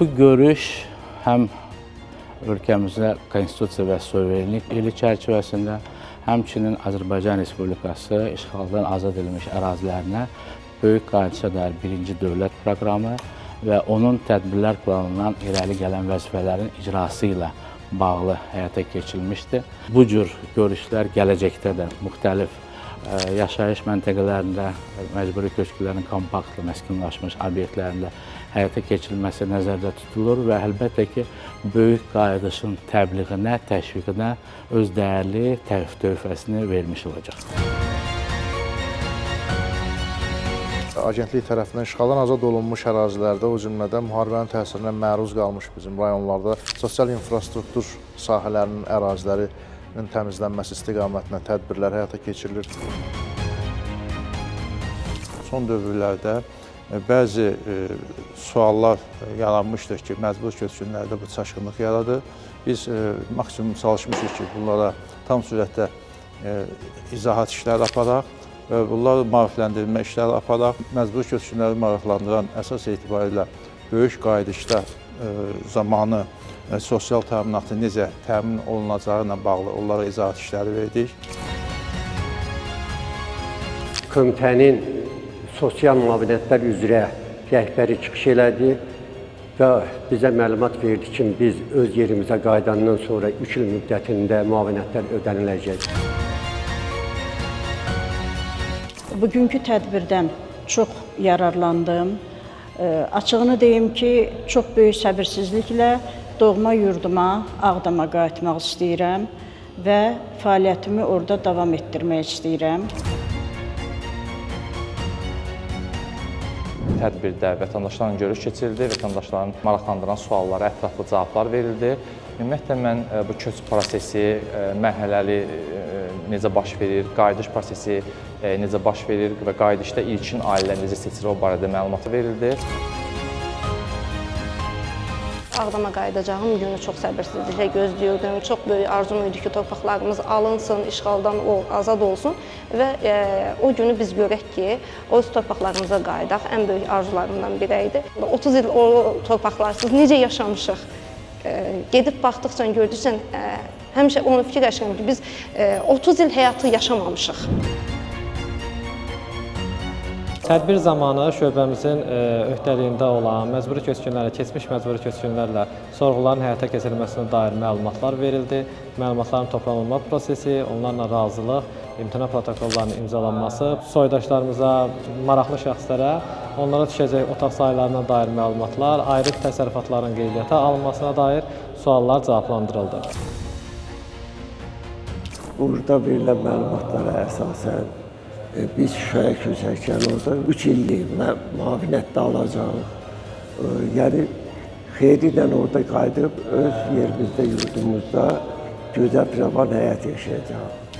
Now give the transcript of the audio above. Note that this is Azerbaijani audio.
Bu görüş həm ölkəmizdə konstitusiya və suverenlik ili çərçivəsində, həmçinin Azərbaycan Respublikası işğaldan azad edilmiş ərazilərinə böyük qayıdışa dair birinci dövlət proqramı və onun tədbirlər planından irəli gələn vəzifələrin icrası ilə bağlı həyata keçirilmişdir. Bu cür görüşlər gələcəkdə də müxtəlif yaşayış məntəqələrində, məcburi köçkünlərin kompaktlı məskunlaşmış obyektlərində həyata keçirilməsi nəzərdə tutulur və əlbəttə ki, böyük qayıdışın təbliğinə, təşviqinə öz dəyərli töhfəsini vermiş olacaq. Agentlik tərəfindən işğaldan azad olunmuş ərazilərdə, o cümlədən müharibənin təsirinə məruz qalmış bizim rayonlarda sosial infrastruktur sahələrinin ərazilərinin təmizlənməsi istiqamətində tədbirlər həyata keçirilir. Son dövrlərdə bəzi suallar yaranmışdır ki, məcbur köçkünlərdə bu çaşqınlıq yaradır. Biz maksimum çalışmışıq ki, bunlara tam sürətdə izahat işləri aparaq və bunları maarifləndirmə işləri aparaq. Məcbur köçkünləri maraqlandıran əsas etibarilə böyük qayıdışda zamanı sosial təminatı necə təmin olunacağı ilə bağlı onlara izahat işləri verdik. Komitənin sosial müavinətlər üzrə rəhbəri çıxış elədi və bizə məlumat verdi ki, biz öz yerimizə qayıdandan sonra 3 il müddətində müavinətlər ödəniləcək. Bugünkü tədbirdən çox yararlandım. Açığını deyim ki, çox böyük səbirsizliklə doğma yurduma, Ağdama qayıtmaq istəyirəm və fəaliyyətimi orada davam etdirmək istəyirəm. Tədbirdə vətəndaşlarla görüş keçirildi, vətəndaşların maraqlandıran suallara ətraflı cavablar verildi. Ümumiyyətlə, mən bu köç prosesi mərhələli necə baş verir, qayıdış prosesi necə baş verir və qayıdışda ilkin ailələr necə seçilir, o barədə məlumat verildi. Ağdama qayıdacağım günü çox səbirsizliklə gözləyirdim. Çox böyük arzum idi ki, torpaqlarımız alınsın, işğaldan azad olsun və o günü biz görək ki, öz torpaqlarımıza qayıdaq. Ən böyük arzularımdan biri idi. 30 il o torpaqlarsız necə yaşamışıq? Gedib baxdıqca, gördükcə həmişə onu fikirləşirəm ki, biz 30 il həyatı yaşamamışıq. Tədbir zamanı şöbəmizin öhdəliyində olan məcburi köçkünlərlə, keçmiş məcburi köçkünlərlə sorğuların həyata keçirilməsinə dair məlumatlar verildi. Məlumatların toplanılma prosesi, onlarla razılıq, imtina protokollarının imzalanması, soydaşlarımıza, maraqlı şəxslərə onlara düşəcək otaq sayılarına dair məlumatlar, ayrı təsərrüfatların qeydiyyata alınmasına dair suallar cavablandırıldı. Burada verilən məlumatlara əsasən biz Şuşaya köçərkən orada 3 illik müavinətdə alacağıq. Yəni, xeyri ilə orada qayıdıb öz yerimizdə, yurdumuzda gözəl firavan həyat yaşayacağıq.